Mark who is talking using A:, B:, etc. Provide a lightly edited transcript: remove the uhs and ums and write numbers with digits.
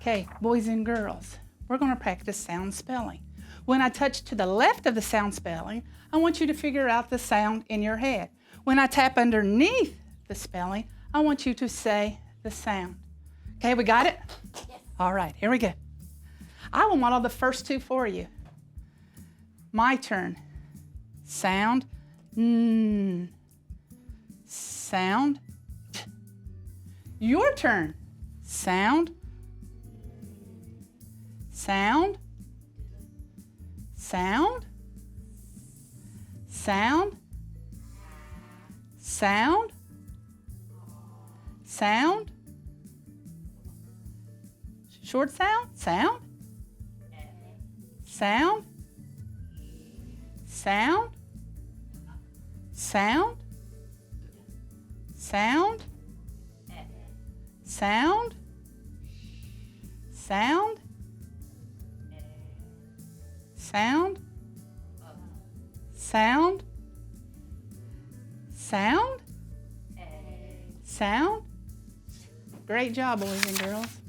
A: Okay, boys and girls, we're going to practice sound spelling. When I touch to the left of the sound spelling, I want you to figure out the sound in your head. When I tap underneath the spelling, I want you to say the sound. Okay, we got it?
B: Yes.
A: All right, here we go. I will model the first two for you. My turn. Sound. N. Sound. T. Your turn. Sound. Sound. Sound. Sound. Sound. Sound. Short sound. Sound. Sound. Sound. Sound. Sound. Sound. Sound. Sound. Sound. Sound. Sound. Great job, boys and girls.